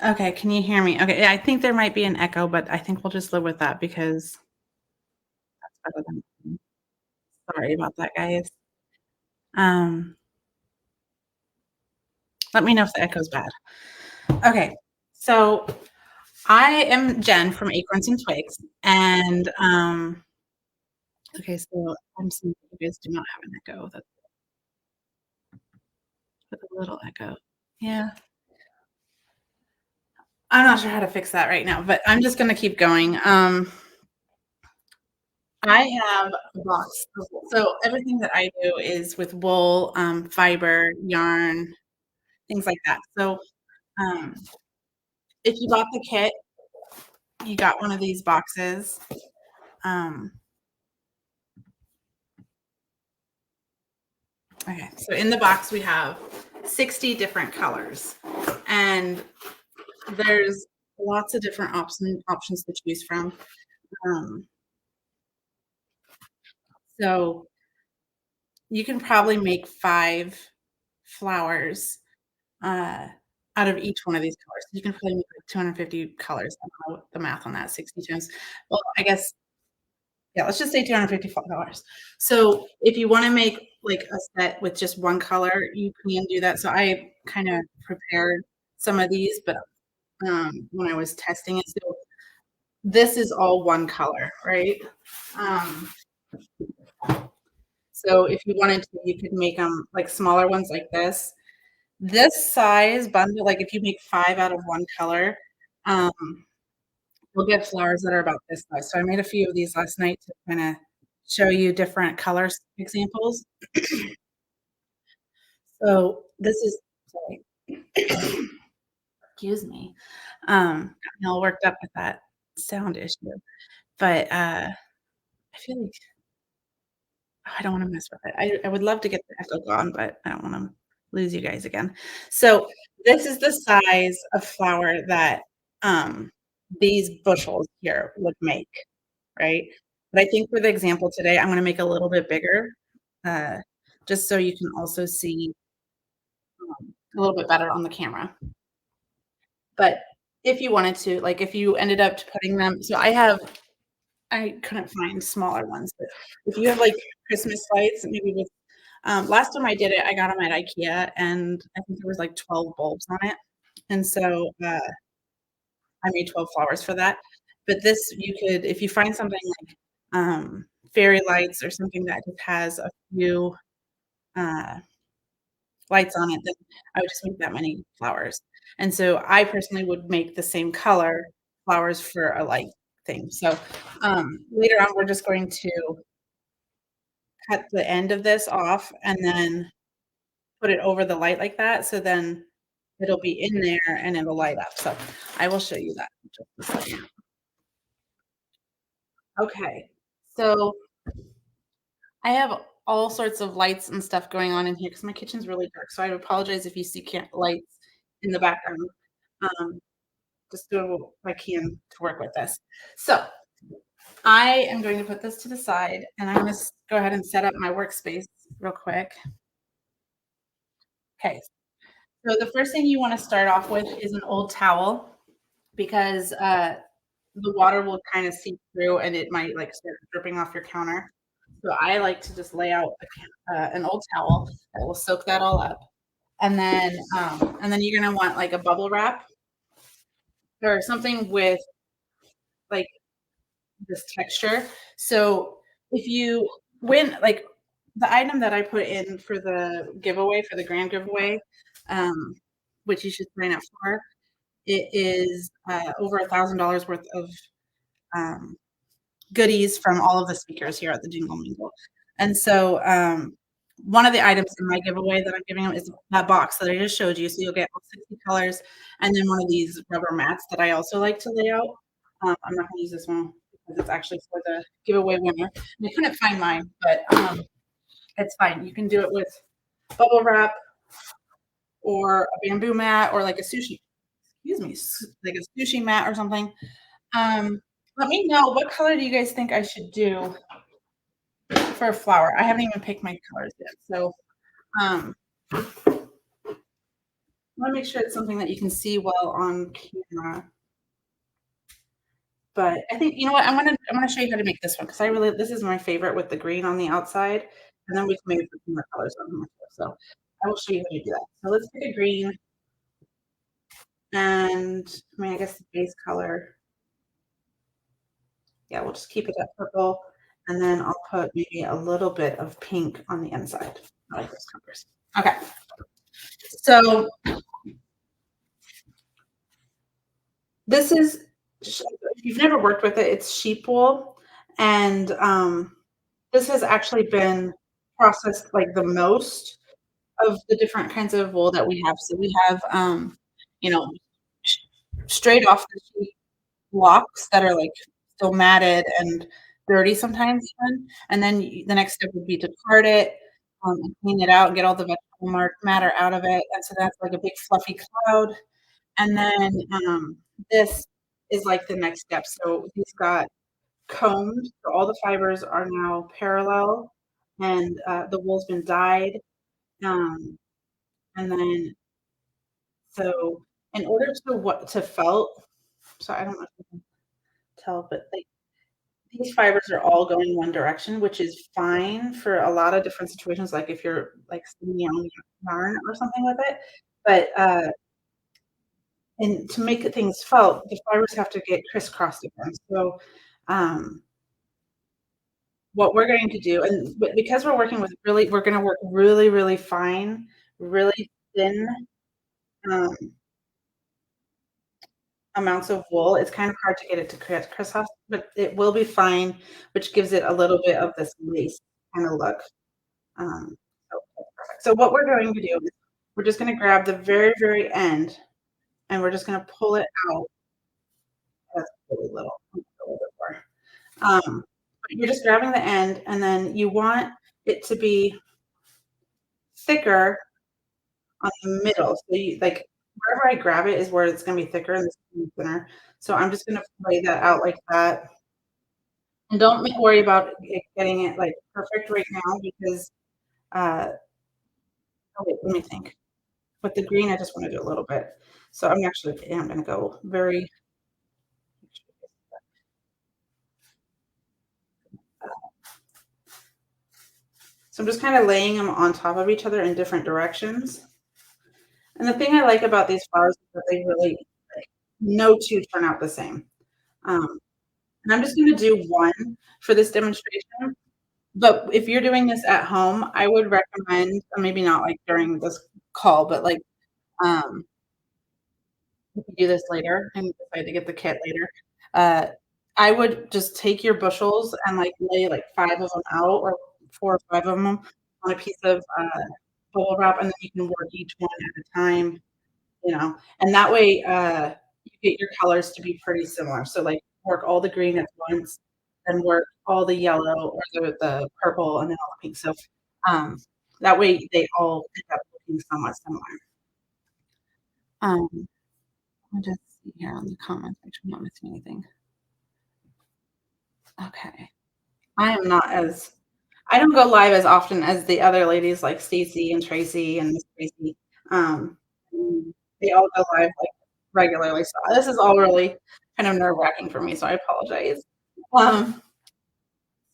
Okay, can you hear me? Okay, yeah, I think there might be an echo, but I think we'll just live with that because that's better than sorry about that, guys. Um, Let me know if the echo's bad. Okay, so I am Jen from Acorns and Twigs, and, okay, so I'm seeing you guys do not have an echo. That's a little echo. Yeah, I'm not sure how to fix that right now, but I'm just gonna keep going. I have a box of wool. So everything that I do is with wool, fiber, yarn, things like that. So, um, if you bought the kit, you got one of these boxes. Um, okay, so in the box we have 60 different colors, and there's lots of different options to choose from. Um, so you can probably make 5 flowers uh, out of each one of these colors. You can probably make like 250 colors. I don't know the math on that, 60 times. Well, I guess, yeah, let's just say 250 colors. So if you want to make like a set with just one color, you can do that. So I kind of prepared some of these, but when I was testing it, so this is all one color, right? Um, so if you wanted to, you could make them like smaller ones like this. This size bundle, like if you make 5 out of one color, um, you'll get flowers that are about this size. So I made a few of these last night to kinda show you different colors examples. So this is sorry. Excuse me. Got me all worked up with that sound issue. But, I feel like I don't wanna mess with it. I would love to get the echo gone, but I don't wanna lose you guys again. So, this is the size of flower that, um, these bushels here would make, right? But I think for the example today, I'm gonna make a little bit bigger, uh, just so you can also see, a little bit better on the camera. But if you wanted to, like, if you ended up putting them so I couldn't find smaller ones, but if you have, like, Christmas lights, maybe with last time I did it, I got them at IKEA, and I think there was, like, 12 bulbs on it, and so, I made 12 flowers for that. But this, you could if you find something like, fairy lights or something that just has a few, uh, lights on it, then I would just make that many flowers. And so I personally would make the same color flowers for a light thing. So, later on, we're just going to cut the end of this off and then put it over the light like that, so then it'll be in there and it'll light up. So I will show you that in just a second. Okay. So I have all sorts of lights and stuff going on in here because my kitchen's really dark, so I apologize if you see lights in the background. Um, just doing what I can to work with this. So I am going to put this to the side, and I'm gonna go ahead and set up my workspace real quick. Okay, so the first thing you wanna start off with is an old towel because, the water will kinda seep through and it might, like, start dripping off your counter. So I like to just lay out an old towel that will soak that all up, and then you're gonna want, like, a bubble wrap or something with, like, this texture. So if you win, like, the item that I put in for the giveaway, for the grand giveaway, um, which you should sign up for, it is, over $1,000 worth of, um, goodies from all of the speakers here at the Jingle Mingle. And so, one of the items in my giveaway that I'm giving them is that box that I just showed you. So you'll get all 60 colors and then one of these rubber mats that I also like to lay out. I'm not gonna use this one because it's actually for the giveaway winner. And I couldn't find mine, but it's fine. You can do it with bubble wrap or a bamboo mat or like a sushi, excuse me, like a sushi mat or something. Um, Let me know what color do you guys think I should do for a flower? I haven't even picked my colors yet. So, um, wanna make sure it's something that you can see well on camera, but I think you know what, I'm gonna show you how to make this one because I really this is my favorite with the green on the outside, and then we can maybe put some more colors on here too, so I will show you how to do that. So let's pick a green and I mean, I guess the base color, yeah, we'll just keep it at purple, and then I'll put maybe a little bit of pink on the inside. I like those colors. Okay, so this is if you've never worked with it, it's sheep wool, and, this has actually been processed, like, the most of the different kinds of wool that we have. So we have, you know, sh straight off the sheep locks that are, like, still matted and dirty sometimes even, and then y the next step would be to card it, and clean it out and get all the vegetable matter out of it, and so that's like a big fluffy cloud, and then, this is, like, the next step. So these got combed, so all the fibers are now parallel, and, the wool's been dyed, um, and then so in order to what to felt so I don't know if you can tell, but, like, these fibers are all going one direction, which is fine for a lot of different situations, like if you're, like, spinning your own yarn or something with it, but, and to make things felt, the fibers have to get crisscrossed again. So, um, what we're going to do and because we're gonna work really, really fine, really thin, um, amounts of wool, it's kind of hard to get it to crisscross, but it will be fine, which gives it a little bit of this lace kinda look. So that's perfect. So what we're going to do is we're just gonna grab the very, very end, and we're just gonna pull it out. That's really little. A little bit more. But you're just grabbing the end, and then you want it to be thicker on the middle. So you like wherever I grab it is where it's gonna be thicker and this is gonna be thinner. So I'm just gonna lay that out like that. And don't worry about it getting it like perfect right now because uh oh wait, let me think. With the green, I just want to do a little bit. So I'm gonna go very so I'm just kind of laying them on top of each other in different directions. And the thing I like about these flowers is that they really like no two turn out the same. Um, and I'm just gonna do one for this demonstration. But if you're doing this at home, I would recommend, maybe not like during this call, but like um, if you do this later and decide to get the kit later, uh, I would just take your bushels and like lay like 5 of them out or 4 or 5 of them on a piece of bubble wrap, and then you can work each one at a time, and that way you get your colors to be pretty similar. So like work all the green at once, then work all the yellow or the purple, and then all the pink. So um, that way they all end up looking somewhat similar. Um, I'll just see here on the comments, make sure I'm not missing anything. Okay. I don't go live as often as the other ladies like Stacy and Tracy and Miss Tracy. And they all go live like regularly. So this is all really kind of nerve-wracking for me, so I apologize. Um,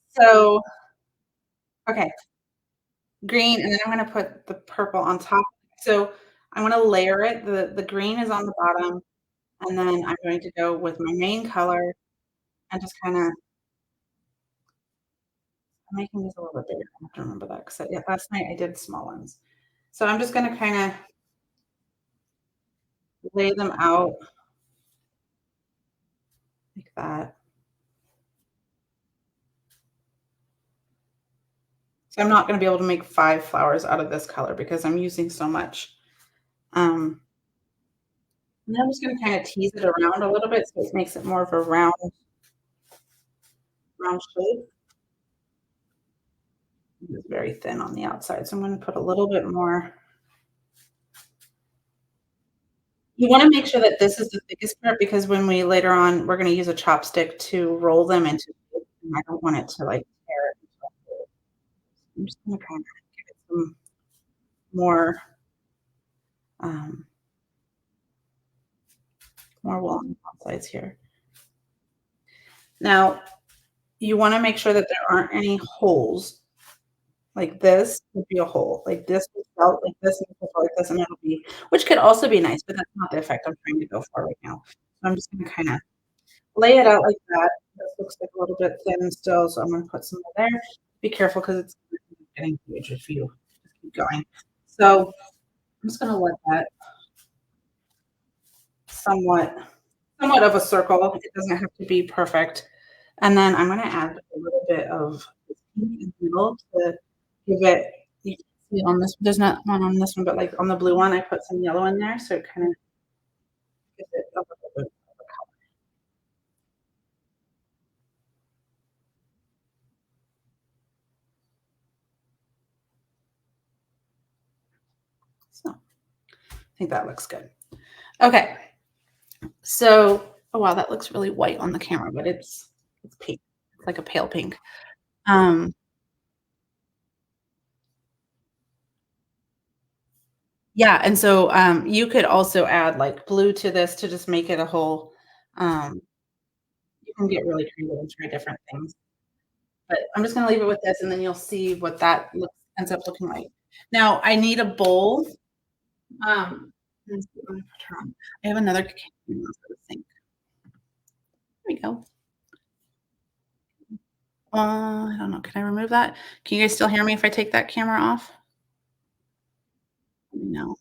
so okay, green, and then I'm gonna put the purple on top. So I wanna layer it. The green is on the bottom, and then I'm going to go with my main color and just kinda I'm making these a little bit bigger. I have to remember that because yeah, last night I did small ones. So I'm just gonna kinda lay them out like that. So I'm not gonna be able to make 5 flowers out of this color because I'm using so much. Um, and then I'm just gonna kinda tease it around a little bit so it makes it more of a round shape. It's very thin on the outside, so I'm gonna put a little bit more. You wanna make sure that this is the thickest part because when we later on, we're gonna use a chopstick to roll them into shape, and I don't want it to, like, tear it. I'm just gonna kinda give it some more, um more wool on both sides here. Now, you wanna make sure that there aren't any holes. Like this would be a hole, like this would felt like this and felt like this, and it'll be which could also be nice, but that's not the effect I'm trying to go for right now. So I'm just gonna kinda lay it out like that. This looks like a little bit thin still, so I'm gonna put some more there. Be careful because it's getting huge if you just keep going. So I'm just gonna let that somewhat somewhat of a circle. It doesn't have to be perfect. And then I'm gonna add a little bit of this pink in the middle to give it you can see on this there's not one on this one, but, like, on the blue one, I put some yellow in there, so it kinda gives it a little bit of a color. So, I think that looks good. Okay, so oh, wow, that looks really white on the camera, but it's pink. It's like a pale pink. Um, yeah, and so, you could also add, like, blue to this to just make it a whole, um you can get really creative and try different things. But I'm just gonna leave it with this, and then you'll see what that looks ends up looking like. Now, I need a bowl, let's see, let me put her on. I have another camera for the sink. There we go. I don't know, can I remove that? Can you guys still hear me if I take that camera off? Let me know.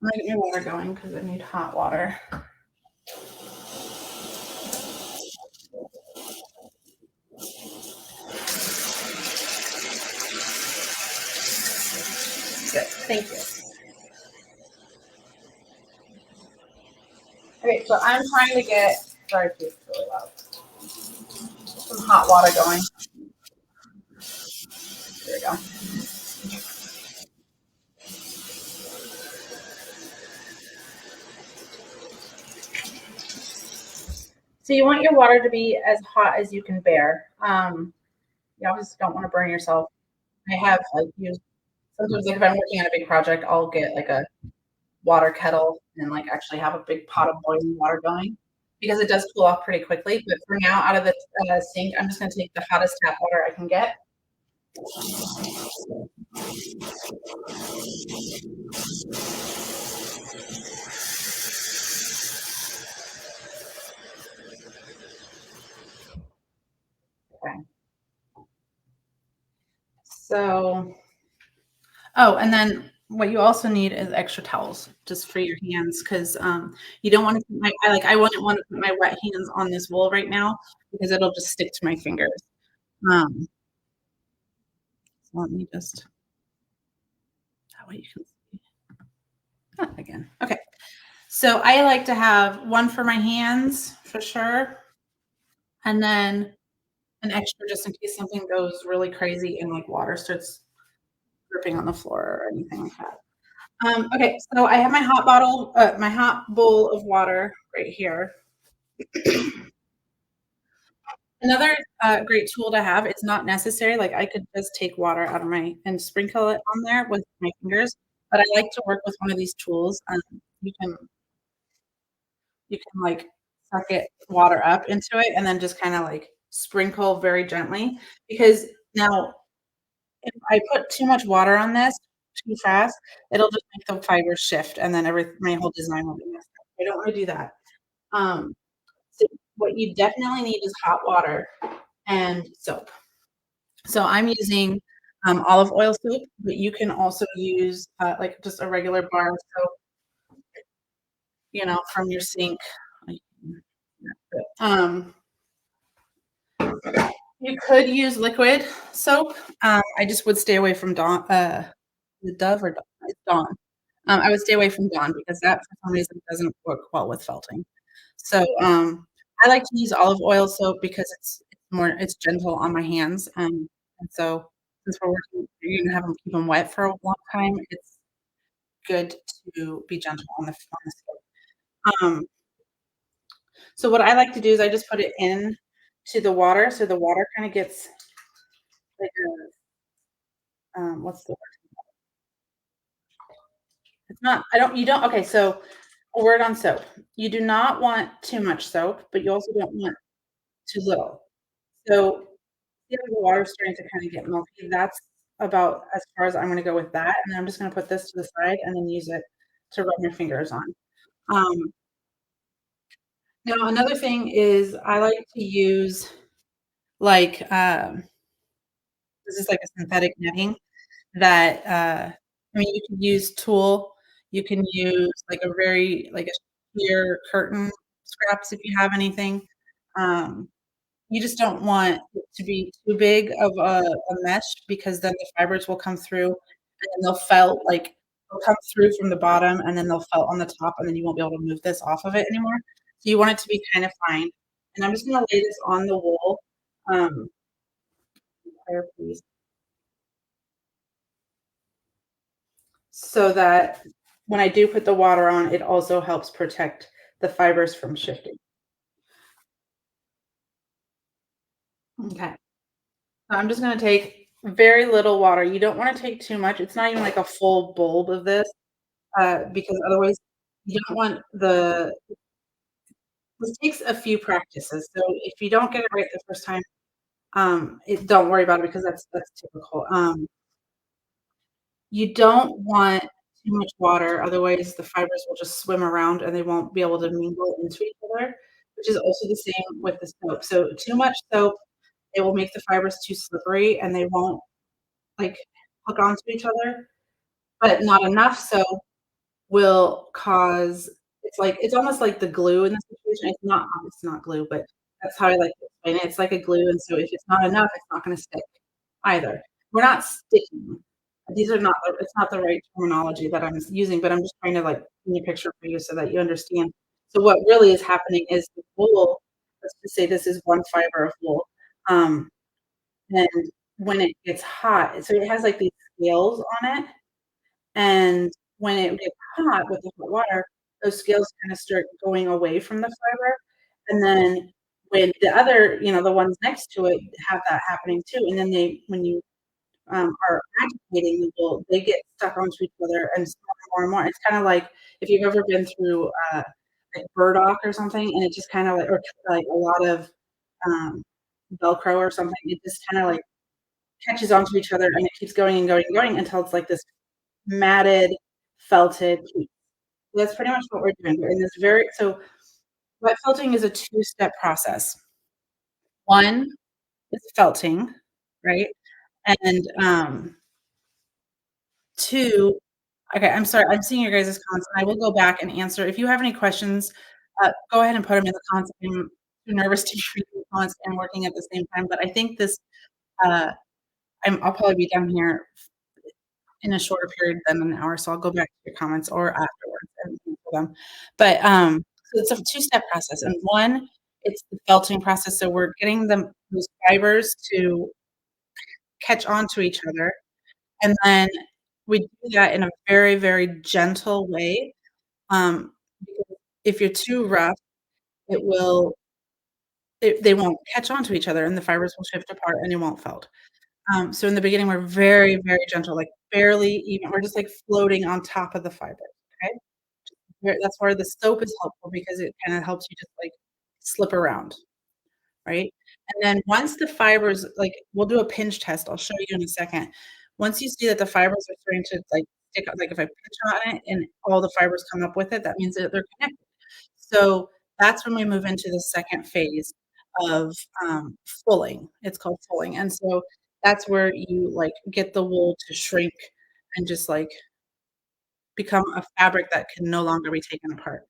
I'm gonna get my water going because I need hot water. Good, thank you. Okay, so I'm trying to get sorry if it's really loud. Some hot water going. There we go. So you want your water to be as hot as you can bear. You obviously don't want to burn yourself. I have like used sometimes like if I'm working on a big project, I'll get like a water kettle and like actually have a big pot of boiling water going because it does cool off pretty quickly. But for now, out of the sink, I'm just going to take the hottest tap water I can get. Okay. So, oh, and then what you also need is extra towels just for your hands because you don't want to. I wouldn't want to put my wet hands on this wool right now because it'll just stick to my fingers. Um, so let me just that way you can see. Again. Okay. So I like to have one for my hands for sure, and then an extra just in case something goes really crazy and like water starts dripping on the floor or anything like that. Okay, so I have my hot bowl of water right here. Another great tool to have, it's not necessary, like I could just take water out of my and sprinkle it on there with my fingers, but I like to work with one of these tools. You can you can like suck it water up into it and then just kind of like sprinkle very gently because now if I put too much water on this too fast, it'll just make the fibers shift and then my whole design will be messed up. I don't want to do that. Um, so what you definitely need is hot water and soap. So I'm using olive oil soap, but you can also use like just a regular bar of soap, from your sink. Like, Um, you could use liquid soap. I just would stay away from the Dove or Dawn? It's Dawn. I would stay away from Dawn because that for some reason doesn't work well with felting. So, I like to use olive oil soap because it's gentle on my hands, and so since we're working you're gonna have them keep them wet for a long time, it's good to be gentle on the skin. Um, so what I like to do is I just put it in to the water, so the water kinda gets like what's the word? It's not I don't you don't okay, so A word on soap. You do not want too much soap, but you also don't want too little. So, see how the water's starting to kinda get milky? That's about as far as I'm gonna go with that, and then I'm just gonna put this to the side and then use it to rub my fingers on. Um, Now another thing is I like to use, like, this is like a synthetic netting that, I mean, you can use tulle, you can use, like, a very like, a sheer curtain scraps if you have anything. Um You just don't want it to be too big of a mesh because then the fibers will come through and then they'll come through from the bottom and then they'll felt on the top and then you won't be able to move this off of it anymore. So you want it to be kind of fine. And I'm just gonna lay this on the wool, um, higher please, so that when I do put the water on, it also helps protect the fibers from shifting. Okay. So I'm just gonna take very little water. You don't wanna take too much. It's not even like a full bulb of this. Because otherwise you don't want the this takes a few practices, so if you don't get it right the first time, don't worry about it because that's typical. You don't want too much water, otherwise the fibers will just swim around and they won't be able to mingle into each other, which is also the same with the soap. So too much soap, it will make the fibers too slippery and they won't, like, hook onto each other, but not enough soap will cause it's almost like the glue in this situation. It's not glue, but that's how I like to explain it. It's like a glue, and so if it's not enough, it's not gonna stick either. We're not sticking. These are not the it's not the right terminology that I'm using, but I'm just trying to, like, paint a picture for you so that you understand. So what really is happening is the wool, let's just say this is 1 fiber of wool, um, and when it gets hot so it has, like, these scales on it, and when it gets hot with the hot water, those scales kinda start going away from the fiber, and then when the other the ones next to it have that happening too, and then when you, are agitating the wool, they get stuck onto each other and more and more. It's kinda like if you've ever been through, like burdock or something, and it just kinda like or like a lot of, um, Velcro or something, it just kinda, like, catches onto each other, and it keeps going and going and going until it's like this matted, felted piece. That's pretty much what we're doing. We're in this very so wet felting is a two-step process. One is felting, right? And, 2 okay, I'm sorry, I'm seeing your guys' comments, and I will go back and answer. If you have any questions, go ahead and put them in the comments. I'm too nervous to read the comments and working at the same time, but I think uh, I'll probably be done here in a shorter period than an hour, so I'll go back to your comments or afterwards and answer them. But, so it's a two-step process, and one, it's the felting process, so we're getting those fibers to catch on to each other, and then we do that in a very, very gentle way, because if you're too rough, it will they won't catch on to each other, and the fibers will shift apart, and it won't felt. So in the beginning, we're very, very gentle, like barely even we're just like floating on top of the fiber, okay? Where that's where the soap is helpful because it kinda helps you just like slip around, right? And then once the fibers like, we'll do a pinch test, I'll show you in a second. Once you see that the fibers are starting to like stick like if I pinch on it and all the fibers come up with it, that means that they're connected. So that's when we move into the second phase of, fulling. It's called fulling, and so that's where you, like, get the wool to shrink and just, like, become a fabric that can no longer be taken apart.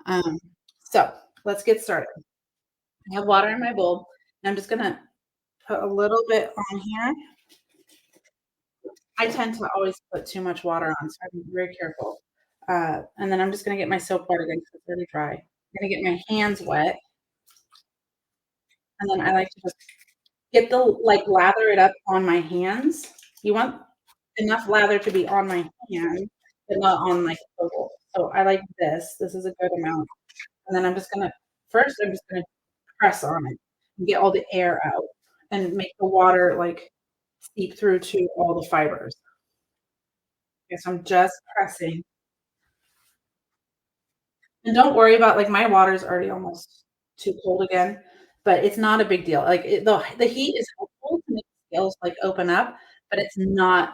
Um, so let's get started. I have water in my bowl, and I'm just gonna put a little bit on here. I tend to always put too much water on, so I'm very careful. And then I'm just gonna get my soap wet again because it's really dry. I'm gonna get my hands wet, and then I like to just get lather it up on my hands. You want enough lather to be on my hand, but not on, like, the wool. So I like this. This is a good amount, and then I'm just gonna press on it and get all the air out and make the water, like, seep through to all the fibers. Okay, so I'm just pressing. And don't worry about like, my water's already almost too cold again, but it's not a big deal. Like, the heat is helpful to make the scales, like, open up, but it's not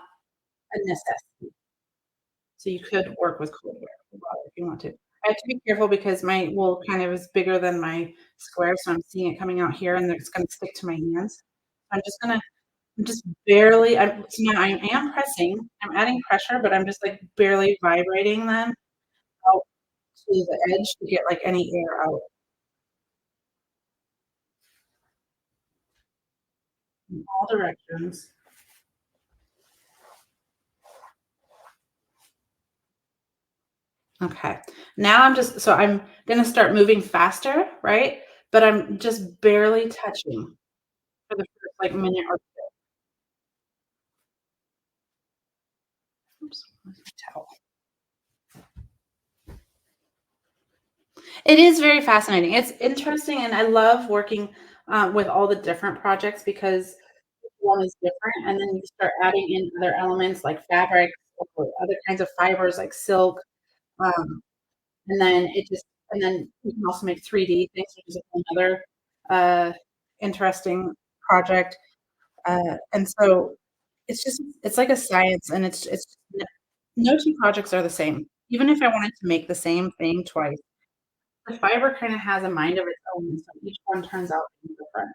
a necessity. So you could work with cold water if you want to. I have to be careful because my wool kind of is bigger than my square, so I'm seeing it coming out here, and then it's gonna stick to my hands. I'm just barely so now I am pressing, I'm adding pressure, but I'm just, like, barely vibrating them out to the edge to get, like, any air out in all directions. Okay. Now I'm gonna start moving faster, right? But I'm just barely touching for the first, like, minute or oops, where's my towel? It is very fascinating. It's interesting, and I love working, with all the different projects because one is different, and then you start adding in other elements like fabric or other kinds of fibers like silk, um, and then you can also make 3D things, which is another, uh, interesting project, and so it's like a science, and it's no 2 projects are the same. Even if I wanted to make the same thing twice, the fiber kinda has a mind of its own, so each one turns out different.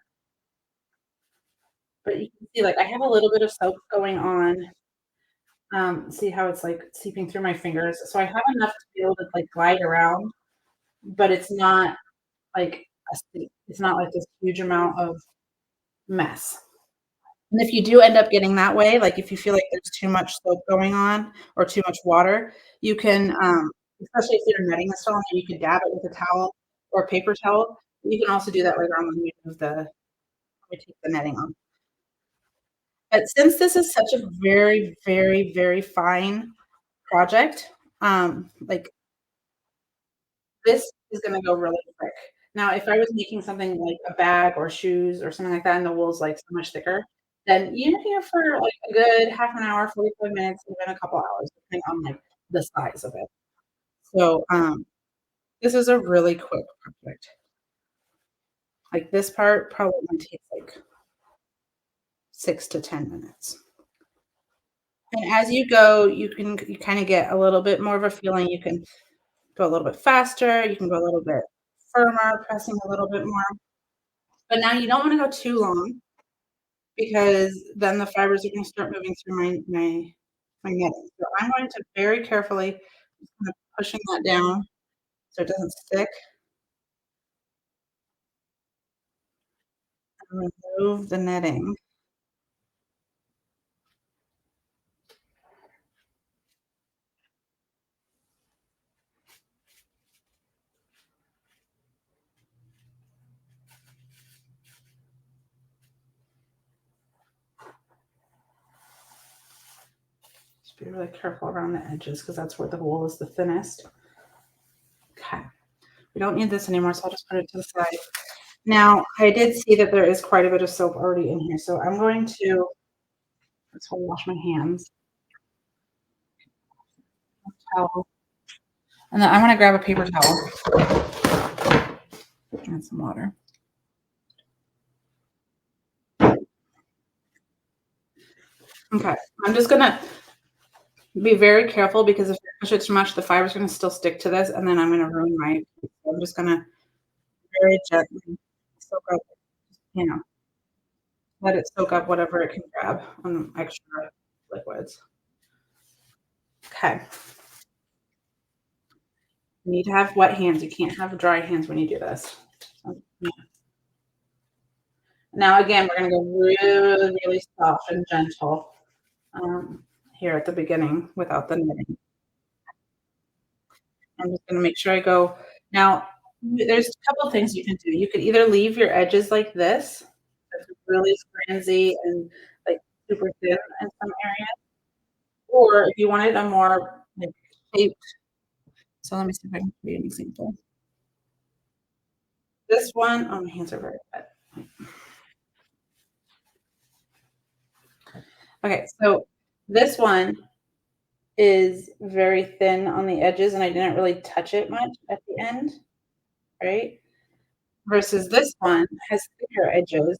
But you can see, like, I have a little bit of soap going on, see how it's, like, seeping through my fingers? So I have enough to be able to, like, glide around, but it's not like it's not like this huge amount of mess. And if you do end up getting that way, like, if you feel like there's too much soap going on or too much water, you can, especially if you're netting the stone, you can dab it with a towel or a paper towel. You can also do that later on when we take the netting off. But since this is such a very, very, very fine project, like, this is gonna go really quick. Now, if I was making something like a bag or shoes or something like that, and the wool's, like, so much thicker, then you're here for, like, a good half an hour, 45 minutes, even a couple hours, depending on, like, the size of it. So, this is a really quick project. Like, this part probably only takes, like, 6 to 10 minutes. And as you go, you kinda get a little bit more of a feeling, you can go a little bit faster, you can go a little bit firmer, pressing a little bit more. But now you don't wanna go too long because then the fibers are gonna start moving through my netting. So I'm going to very carefully just kind of pushing that down so it doesn't stick and remove the netting. Just be really careful around the edges because that's where the wool is the thinnest. Okay. We don't need this anymore, so I'll just put it to the side. Now, I did see that there is quite a bit of soap already in here, so I'm going to let's wash my hands. Towel. And then I'm gonna grab a paper towel and some water. Okay, I'm just gonna be very careful because if I push it too much, the fiber's gonna still stick to this, and then I'm gonna ruin my so I'm just gonna very gently soak up, you know, let it soak up whatever it can grab on extra liquids. Okay. You need to have wet hands, you can't have dry hands when you do this. Yeah. Now again, we're gonna go really, really soft and gentle, here at the beginning without the knitting. I'm just gonna make sure I go now, there's a couple of things you can do. You could either leave your edges like this, that's really scranzy and, like, super thin in some areas, or if you wanted a more, like, shaped so let me see if I can give you an example. This one oh, my hands are very wet. Okay, so this one is very thin on the edges, and I didn't really touch it much at the end, right? Versus this one has thicker edges,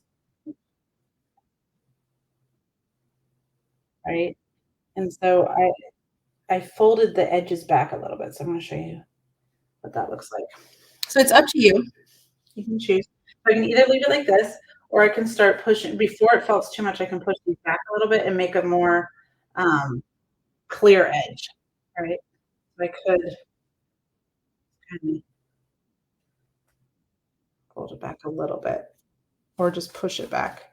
right? And so I folded the edges back a little bit, so I'm gonna show you what that looks like. So it's up to you. You can choose. I can either leave it like this, or I can start pushing before it felts too much, I can push these back a little bit and make a more, um, clear edge, right? I could kinda fold it back a little bit or just push it back.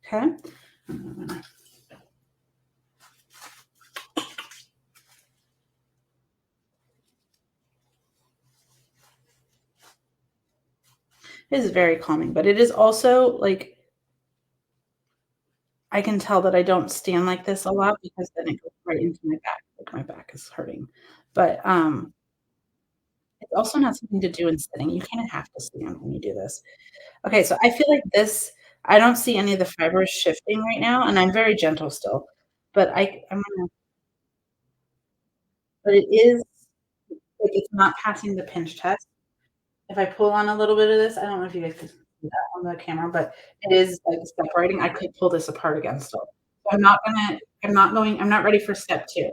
Okay? It is very calming, but it is also, like, I can tell that I don't stand like this a lot because then it goes right into my back, like, my back is hurting. But, it's also not something to do in sitting, you kinda have to stand when you do this. Okay, so I feel like this I don't see any of the fibers shifting right now, and I'm very gentle still, but I'm gonna but it is like, it's not passing the pinch test. If I pull on a little bit of this, I don't know if you guys can see that on the camera, but it is, like, separating. I could pull this apart again still. So I'm not ready for step 2.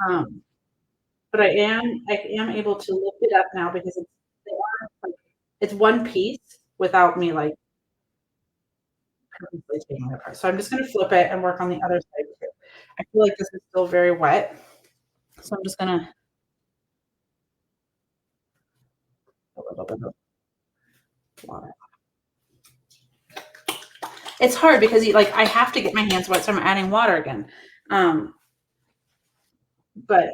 Um, but I am able to lift it up now because they are, like it's one piece without me, like, purposely taking it apart. So I'm just gonna flip it and work on the other side too. I feel like this is still very wet, so I'm just gonna a little bit of water. It's hard because you like, I have to get my hands wet, so I'm adding water again. Um, but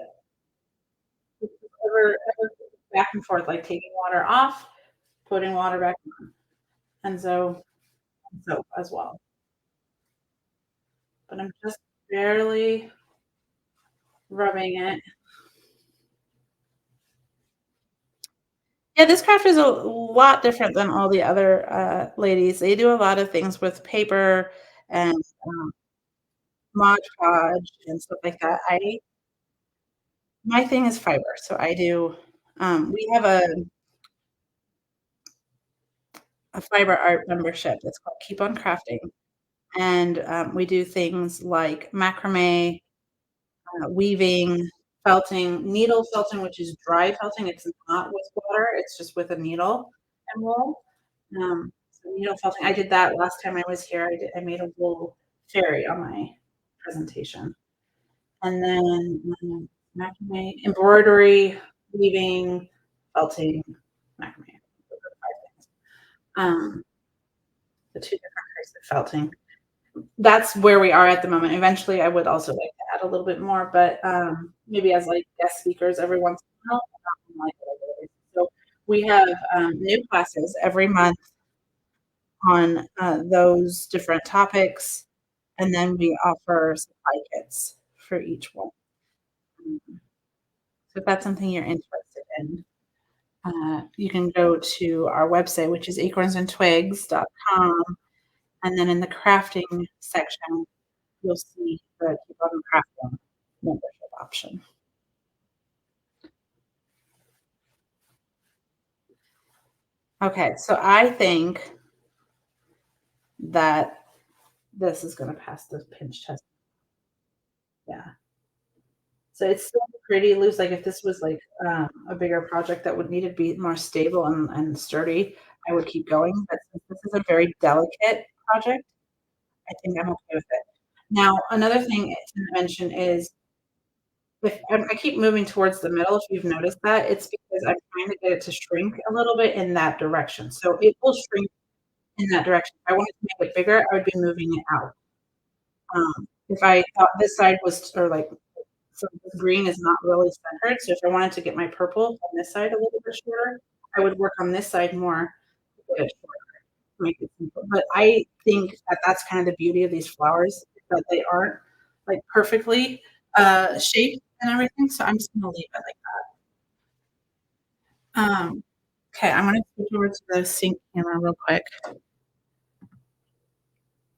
ever back and forth, like taking water off, putting water back on, and soap as well. But I'm just barely rubbing it. Yeah, this craft is a lot different than all the other, ladies. They do a lot of things with paper and, um, Mod Podge and stuff like that. I My thing is fiber, so I do, we have a fiber art membership. It's called Keep on Crafting, and, we do things like macramé, weaving, felting, needle felting, which is dry felting. It's not with water, it's just with a needle and wool. So needle felting, I did that last time I was here. I made a wool fairy on my presentation. And then, macramé, embroidery, weaving, felting, macramé. Those are the 5 things. The 2 different types of felting. That's where we are at the moment. Eventually, I would also like to add a little bit more, but, maybe as, like, guest speakers every once in a while, but not on, like, a regular basis. So, we have, new classes every month on, those different topics, and then we offer supply kits for each one. Um, so if that's something you're interested in, you can go to our website, which is acornsandtwigs.com, and then in the crafting section, you'll see the Keep on Crafting membership option. Okay, so I think that this is gonna pass the pinch test. Yeah. So it's still pretty loose, like, if this was, like, a bigger project that would need to be more stable and sturdy, I would keep going, but since this is a very delicate project, I think I'm okay with it. Now, another thing to mention is if I keep moving towards the middle, if you've noticed that, it's because I'm trying to get it to shrink a little bit in that direction, so it will shrink in that direction. If I wanted to make it bigger, I would be moving it out. If I thought this side was or, like so the green is not really centered, so if I wanted to get my purple on this side a little bit shorter, I would work on this side more to get it shorter, to make it simple, but I think that that's kind of the beauty of these flowers, that they aren't, like, perfectly, shaped and everything, so I'm just gonna leave it like that. Okay, I'm gonna switch over to the sink camera real quick.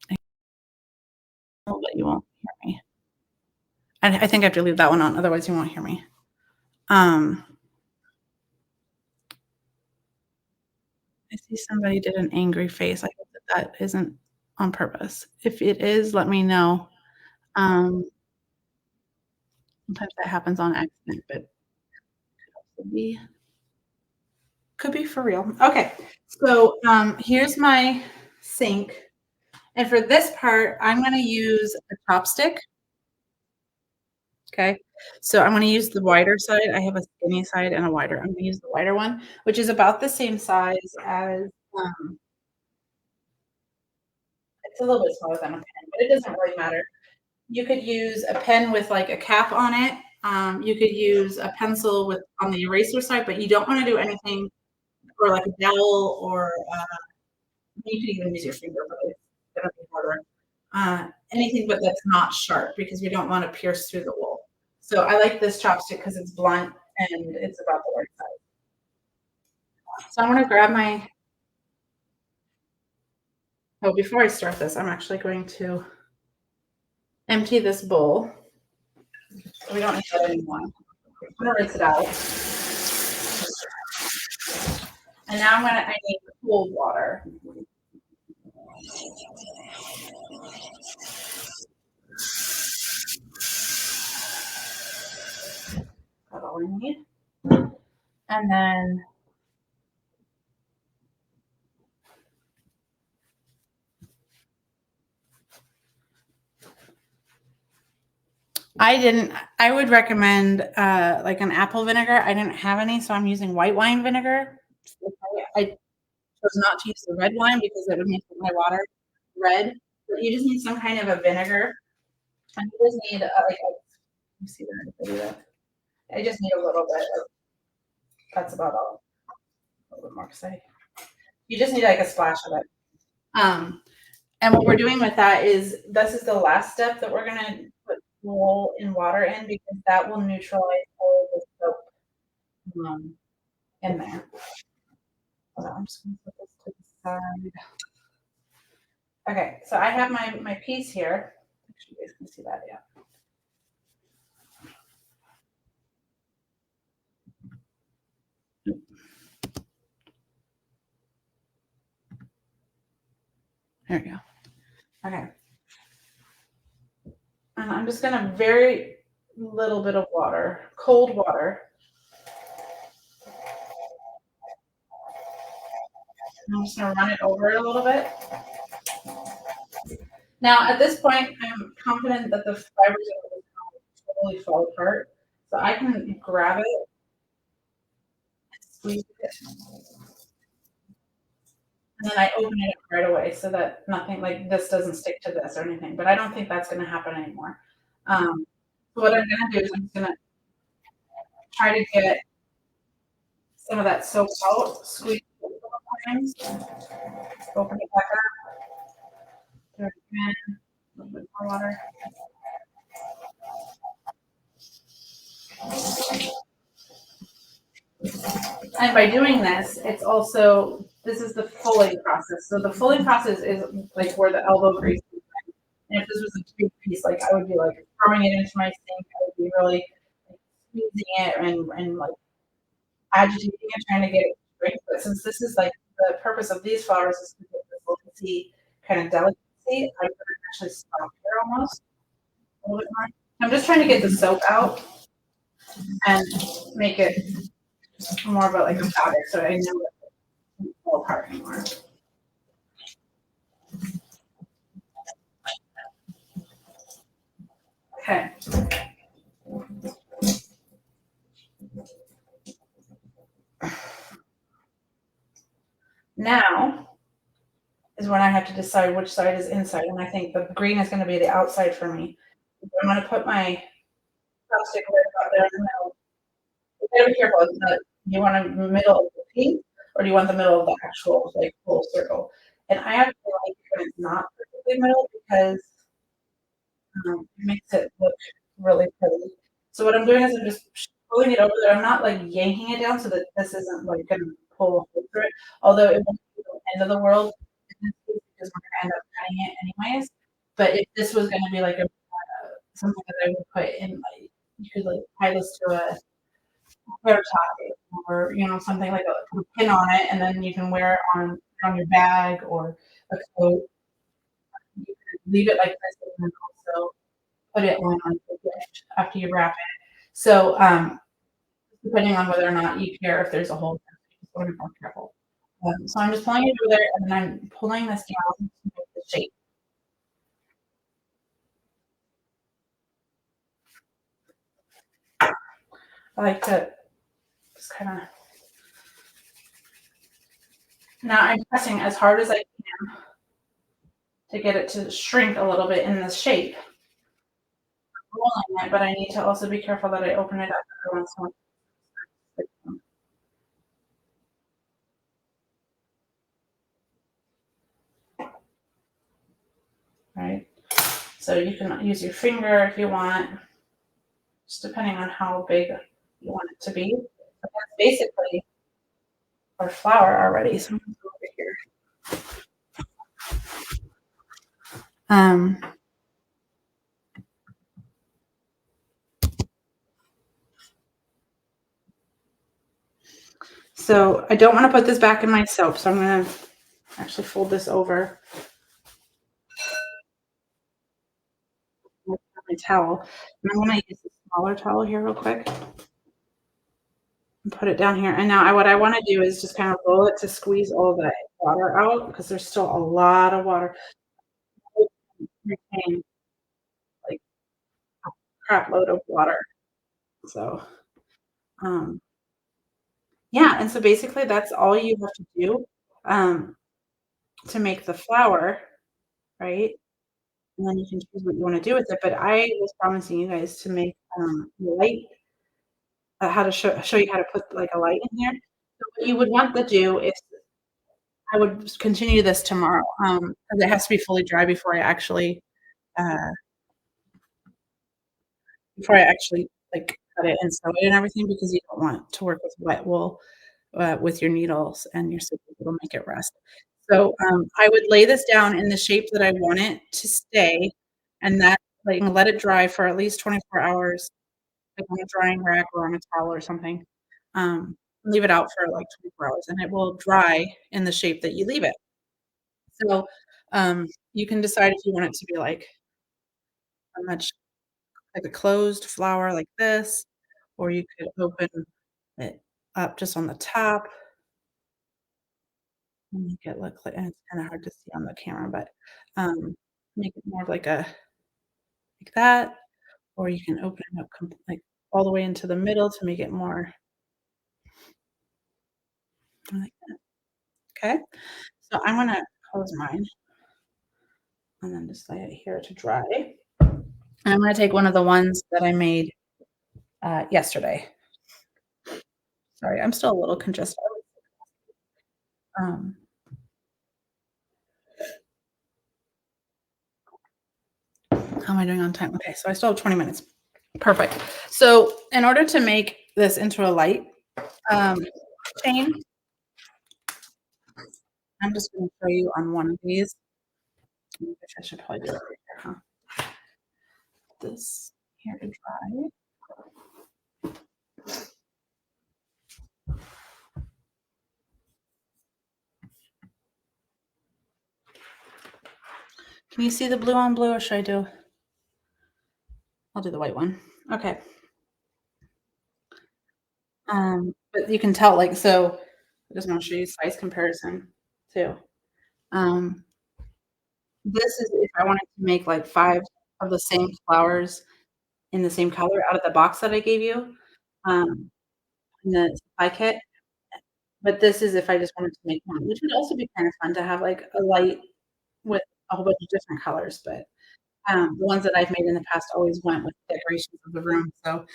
I know that you won't hear me. I think I have to leave that one on, otherwise you won't hear me. Um, I see somebody did an angry face. I hope that that isn't on purpose. If it is, let me know. Um, Sometimes that happens on accident, but could be could be for real. Okay, so, here's my sink, and for this part, I'm gonna use a chopstick, okay? So I'm gonna use the wider side. I have a skinny side and a wider. I'm gonna use the wider one, which is about the same size as, um it's a little bit smaller than a pen, but it doesn't really matter. You could use a pen with, like, a cap on it. You could use a pencil with on the eraser side, but you don't wanna do anything or, like, a dowel or, you could even use your finger, but it's gonna be harder. Anything but that's not sharp because we don't wanna pierce through the wool. So I like this chopstick because it's blunt and it's about the right size. So I'm gonna grab my oh, before I start this, I'm actually going to empty this bowl. We don't need that anymore. I'm gonna rinse it out. And now I need cold water. That's all I need. And then I would recommend like an apple vinegar. I didn't have any, so I'm using white wine vinegar. I chose not to use the red wine because it would make my water red. But you just need some kind of a vinegar. And you just need like you see that in the video. I just need a little bit of that's about all. A little bit more because you just need like a splash of it. And what we're doing with that is this is the last step that we're gonna put wool in water in because that will neutralize all of the soap in there. So I'm just gonna put this to the side. Okay, so I have my piece here. Make sure you guys can see that, yeah. There we go. Okay. And I'm just gonna very little bit of water, cold water. I'm just gonna run it over it a little bit. Now, at this point, I'm confident that the fibers of it will totally fall apart. So I can grab it, squeeze it, and then I open it up right away so that nothing like this doesn't stick to this or anything. But I don't think that's gonna happen anymore. So what I'm gonna do is I'm just gonna try to get some of that soap out, squeeze it a couple times, open it back up, throw it in, a little bit more water. And by doing this, it's also this is the fulling process. So the fulling process is like where the elbow grease is. And if this was a big piece, like I would be like throwing it into my sink. I would be really like, squeezing it and like agitating it, trying to get it straight. But since this is like the purpose of these flowers is to get this delicacy kind of delicacy, I could actually stop here almost a little bit more. I'm just trying to get the soap out and make it more about like a powder, so I know it won't fall apart anymore. Okay. Now is when I have to decide which side is inside, and I think the green is going to be the outside for me. I'm going to put my chopstick right about there in the middle. You gotta be careful. Do you want the middle of the piece, or do you want the middle of the actual like full circle? And I actually like when it's not perfectly middle because it makes it look really pretty. So what I'm doing is I'm just pulling it over there. I'm not like yanking it down so that this isn't like gonna pull a hole through it, although it won't be the end of the world in this case because we're gonna end up cutting it anyways. But if this was gonna be like a something that I would put in, like, you could, like, tie this to a hair tie or, something like a put a pin on it, and then you can wear it on your bag or a coat. You could leave it like this and then also put it on the gift after you wrap it. So, depending on whether or not you care if there's a hole, you just wanna be more careful. So I'm just pulling it over there, and then I'm pulling this down to make the shape. I like to just kinda now I'm pressing as hard as I can to get it to shrink a little bit in this shape. Rolling it, but I need to also be careful that I open it up every once in a while. Right? So you can use your finger if you want, just depending on how big you want it to be. But that's basically our flour already. So I'm gonna go over here. Um, so I don't want to put this back in my soap, so I'm gonna actually fold this over with my towel. And I'm gonna use a smaller towel here real quick and put it down here. And now what I want to do is just kind of roll it to squeeze all the water out because there's still a lot of water. Retain like a crap load of water. So um, yeah, and so basically that's all you have to do um, to make the flour, right? And then you can choose what you want to do with it. But I was promising you guys to make light, how to show you how to put like a light in here. So what you would want to do is I would continue this tomorrow because it has to be fully dry uh, before I actually like cut it and sew it and everything because you don't want to work with wet wool with your needles and your scissors. It'll make it rust. So I would lay this down in the shape that I want it to stay, and that like let it dry for at least 24 hours, like on a drying rack or on a towel or something. Leave it out for like 24 hours, and it will dry in the shape that you leave it. So you can decide if you want it to be like a much like a closed flower like this, or you could open it up just on the top and make it look like and it's kinda hard to see on the camera, but, make it more like that, or you can open it up like, all the way into the middle to make it more like that, okay? So I'm gonna close mine and then just lay it here to dry, and I'm gonna take one of the ones that I made, yesterday. Sorry, I'm still a little congested. Um, how am I doing on time? Okay, so I still have 20 minutes. Perfect. So in order to make this into a light, um, chain, I'm just gonna show you on one of these. I should probably do it right here, huh? This here to dry. Can you see the blue on blue, or should I do? I'll do the white one. Okay. But you can tell, like, so I just want to show you size comparison too. Um, this is if I wanted to make like 5 of the same flowers in the same color out of the box that I gave you, in the supply kit. But this is if I just wanted to make one, which would also be kind of fun to have like a light with a whole bunch of different colors, but, the ones that I've made in the past always went with decorations of the room, so,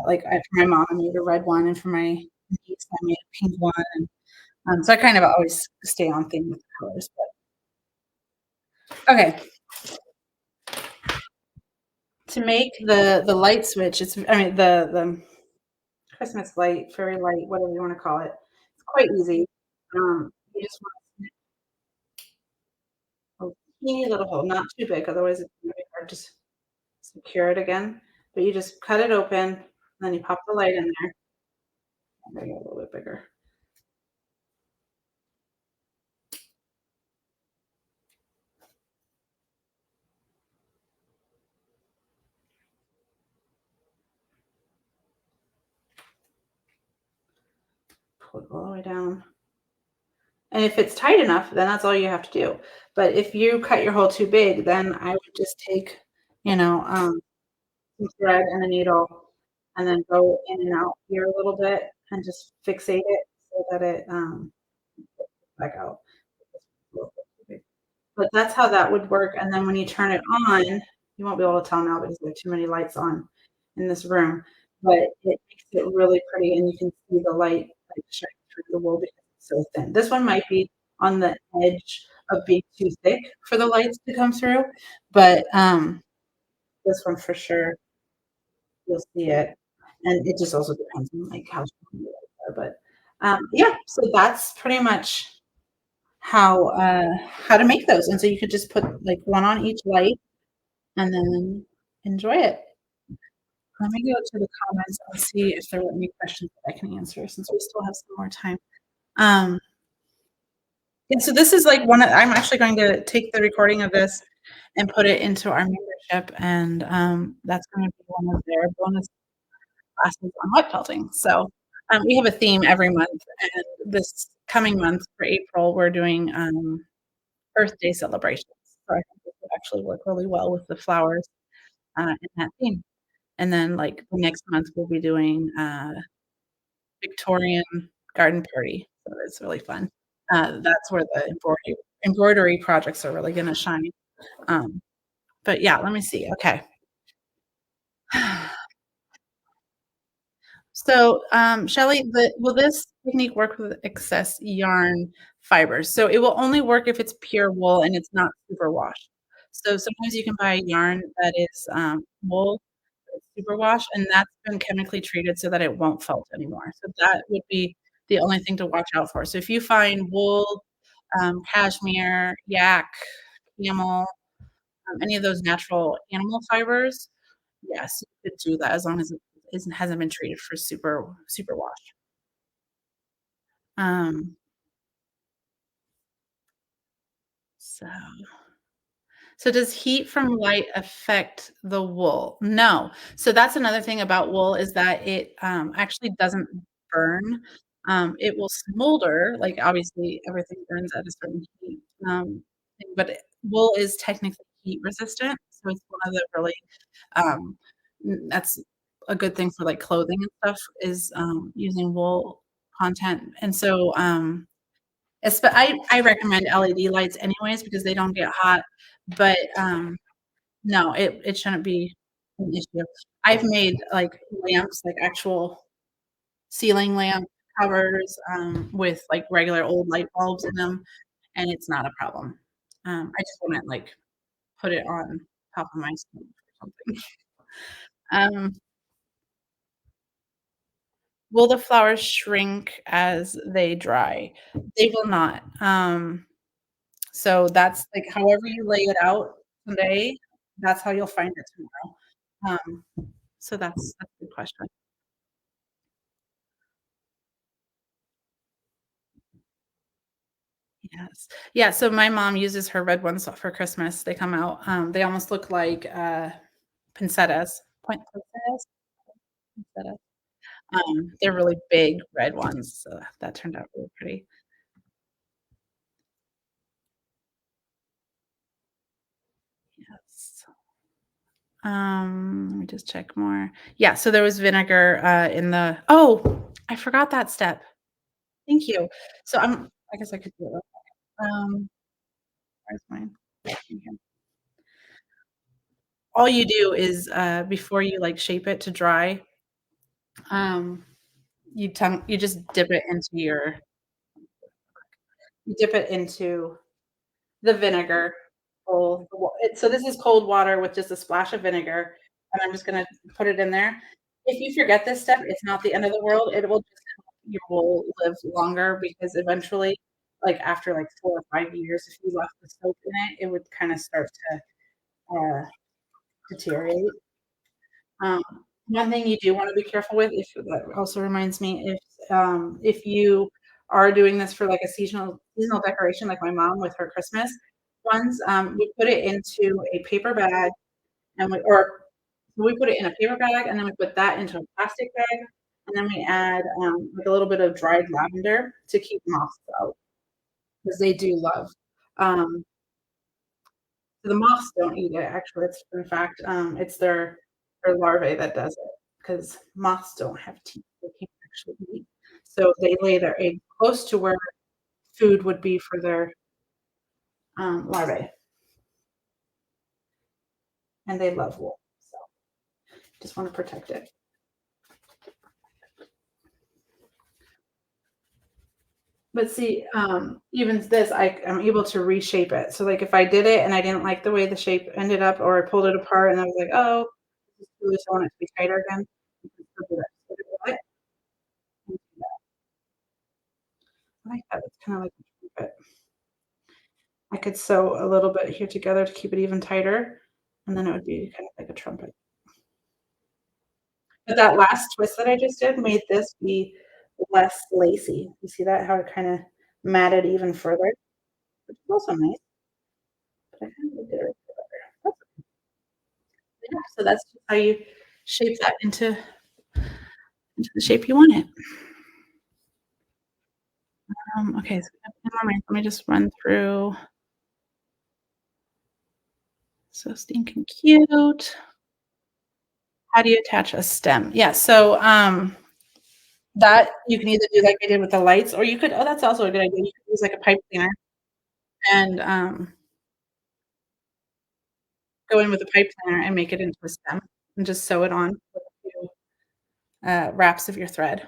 like, for my mom, I made a red one, and for my niece, I made a pink one, and, so I kind of always stay on theme with the colors, but okay. To make the light switch, it's I mean, the Christmas light, fairy light, whatever you wanna call it, quite easy. You just want a teeny little hole, not too big, otherwise it's gonna be hard to secure it again. But you just cut it open, and then you pop the light in there. Make it a little bit bigger. Pull it all the way down. And if it's tight enough, then that's all you have to do. But if you cut your hole too big, then I would just take, you know, some thread and a needle and then go in and out here a little bit and just fixate it so that it back out. But that's how that would work, and then when you turn it on, you won't be able to tell now because there are too many lights on in this room, but it makes it really pretty, and you can see the light, like, shining through the wool because it's so thin. This one might be on the edge of being too thick for the lights to come through, but, this one for sure, you'll see it, and it just also depends on, like, how strong the lights are, but, yeah, so that's pretty much how to make those, and so you could just put, like, one on each light and then enjoy it. Let me go to the comments and see if there were any questions that I can answer since we still have some more time. Um, and so this is like I'm actually going to take the recording of this and put it into our membership, and that's going to be one of their bonus classes on wet felting. So we have a theme every month, and this coming month for April, we're doing Earth Day celebrations. So I think this would actually work really well with the flowers in that theme. And then, like, the next month, we'll be doing, Victorian garden party, so it's really fun. That's where the embroidery projects are really gonna shine. Um, but yeah, let me see, okay. So, Shelley, will this technique work with excess yarn fibers? So it will only work if it's pure wool and it's not superwash. So sometimes you can buy yarn that is, wool, that's superwash, and that's been chemically treated so that it won't felt anymore. So that would be the only thing to watch out for. So if you find wool, cashmere, yak, camel, any of those natural animal fibers, yes, you could do that as long as it hasn't been treated for superwash. Um, so so does heat from light affect the wool? No. So that's another thing about wool is that it, actually doesn't burn. It will smolder, like, obviously, everything burns at a certain heat, but wool is technically heat resistant, so it's one of the really, um, that's a good thing for, like, clothing and stuff is, using wool content, and so, I recommend LED lights anyways because they don't get hot, but, no, it shouldn't be an issue. I've made, like, lamps, like, actual ceiling lamp covers, with, like, regular old light bulbs in them, and it's not a problem. I just wouldn't, like, put it on top of my stove or something. Um, will the flowers shrink as they dry? They will not. So that's, like, however you lay it out today, that's how you'll find it tomorrow. So that's a good question. Yes. Yeah, so my mom uses her red ones for Christmas. They come out, they almost look like, poinsettias. Poinsettias? Poinsettias. They're really big red ones, so that turned out really pretty. Yes. Let me just check more. Yeah, so there was vinegar, in the I forgot that step. Thank you. So I guess I could do it real quick. Where's mine? Here. All you do is, before you, like, shape it to dry, um, you just dip it into the vinegar bowl. So this is cold water with just a splash of vinegar, and I'm just gonna put it in there. If you forget this step, it's not the end of the world. It will just your wool live longer because eventually, like, after, like, 4 or 5 years, if you left the soap in it, it would kinda start to, uh, deteriorate. Um, One thing you do wanna be careful with, if that also reminds me, if you are doing this for, like, a seasonal decoration, like my mom with her Christmas ones, we put it into a paper bag and we put it in a paper bag, and then we put that into a plastic bag, and then we add, like, a little bit of dried lavender to keep moths out, 'cause they do love, um the moths don't eat it, actually, it's in fact, it's their larvae that does it, 'cause moths don't have teeth, they can't actually eat. So they lay their egg close to where food would be for their, larvae, and they love wool, so just wanna protect it. But see, even this, I'm able to reshape it. So, like, if I did it and I didn't like the way the shape ended up, or I pulled it apart and I was like, "Oh, this is foolish, I want it to be tighter again," you can still do that. So do it and do that. I like that, it's kinda like a trumpet. I could sew a little bit here together to keep it even tighter, and then it would be kind of like a trumpet. But that last twist that I just did made this be less lacy. You see that? How it kinda matted even further, which is also nice, but I kind of did it better. Yeah, so that's just how you shape that into the shape you want it. Okay, so we have 10 more minutes. Let me just run through. So stinking cute. How do you attach a stem? Yeah, so, that you can either do like I did with the lights, or you could that's also a good idea. You could use like a pipe cleaner and, go in with a pipe cleaner and make it into a stem and just sew it on with a few, wraps of your thread.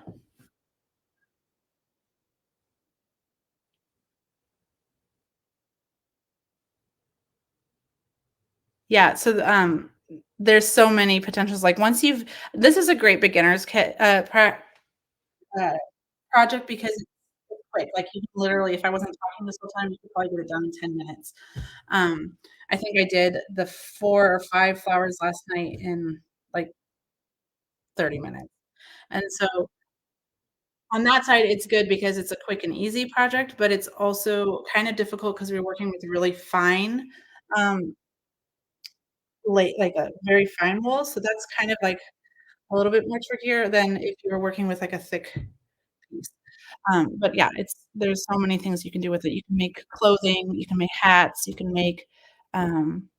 Yeah, so, there's so many potentials, like, once you've this is a great beginner's kit, uh, project because it's quick, like, you can literally if I wasn't talking this whole time, you could probably get it done in 10 minutes. Um, I think I did the 4 or 5 flowers last night in, like, 30 minutes, and so, on that side, it's good because it's a quick and easy project, but it's also kinda difficult because 'cause we're working with really fine, um, like a very fine wool, so that's kind of, like, a little bit more trickier than if you were working with, like, a thick piece. But yeah, there's so many things you can do with it. You can make clothing, you can make hats, you can make, um,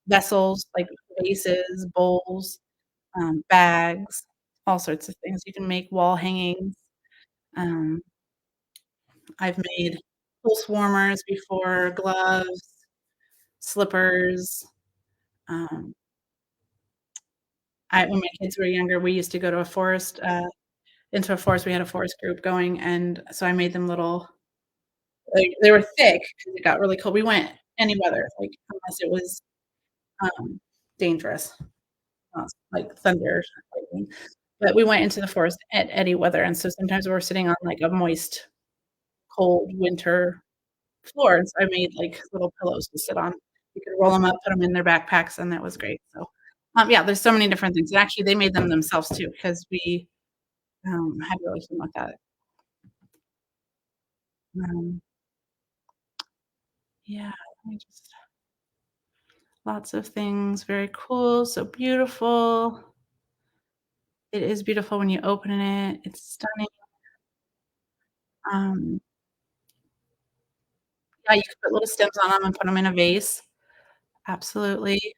vessels, like vases, bowls, bags, all sorts of things. You can make wall hangings. Um, I've made pulse warmers before, gloves, slippers. Um, when my kids were younger, we used to go to a forest, into a forest. We had a forest group going, and so I made them little they were thick because it got really cold. We went any weather, like, unless it was, um, dangerous, like thunder, lightning, but we went into the forest at any weather, and so sometimes we were sitting on, like, a moist, cold winter floor, and so I made, like, little pillows to sit on. You could roll them up, put them in their backpacks, and that was great, so, yeah, there's so many different things, and actually, they made them themselves too because we, had really fun with that. Um, yeah, let me just lots of things, very cool, so beautiful. It is beautiful when you open it, it's stunning. Um, yeah, you can put little stems on them and put them in a vase. Absolutely.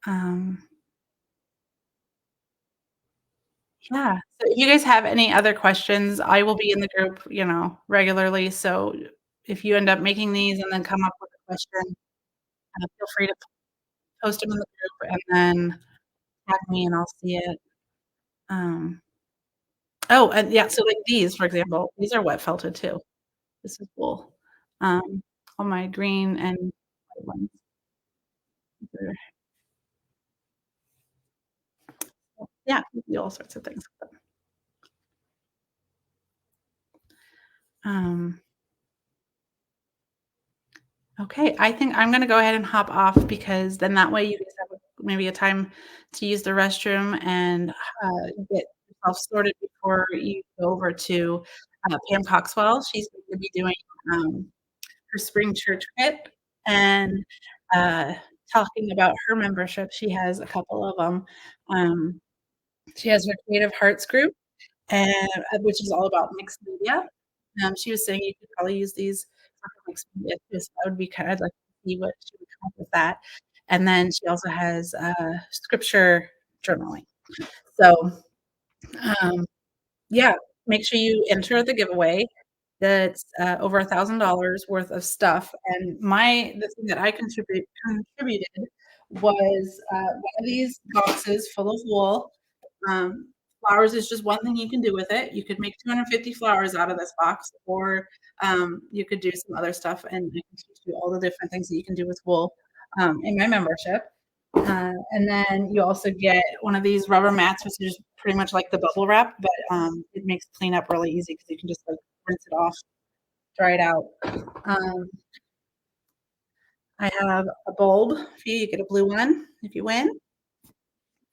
Um, yeah. So if you guys have any other questions, I will be in the group, regularly, so if you end up making these and then come up with a question, feel free to post them in the group and then tag me and I'll see it. Um, oh, and yeah, so, like, these, for example, these are wet felted too. This is wool. Um, all my green and white ones are yeah, we do all sorts of things with them. Um, okay, I think I'm gonna go ahead and hop off because then that way you guys have maybe a time to use the restroom and, get yourself sorted before you go over to, Pam Coxwell. She's going to be doing, um, her spring church kit and, uh, talking about her membership. She has a couple of them. She has her Creative Hearts group, and which is all about mixed media. She was saying you could probably use these for her mixed media too, so that would be kind of I'd like to see what she would come up with that. And then she also has, scripture journaling. So, um, yeah, make sure you enter the giveaway. That's, over $1,000 worth of stuff, and the thing that I contributed was, one of these boxes full of wool. Um, Flowers is just one thing you can do with it. You could make 250 flowers out of this box, or, you could do some other stuff, and I can teach you all the different things that you can do with wool, in my membership. And then you also get one of these rubber mats, which is pretty much like the bubble wrap, but, it makes cleanup really easy because you can just, like, rinse it off, dry it out. Um, I have a bulb for you. You get a blue one if you win.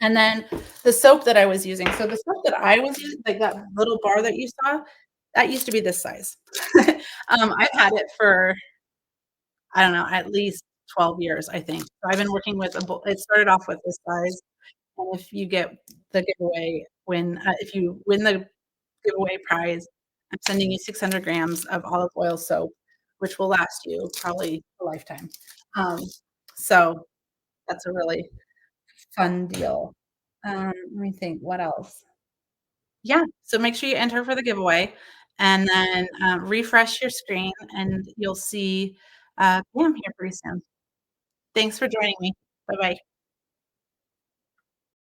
And then the soap that I was using. So the soap that I was using, like that little bar that you saw, that used to be this size. I've had it for, I don't know, at least 12 years, I think. So I've been working with it started off with this size, and if you get the giveaway if you win the giveaway prize, I'm sending you 600 grams of olive oil soap, which will last you probably a lifetime. Um, so that's a really fun deal. Let me think, what else? Yeah, so make sure you enter for the giveaway and then, refresh your screen and you'll see, Pam here pretty soon. Thanks for joining me. Bye-bye.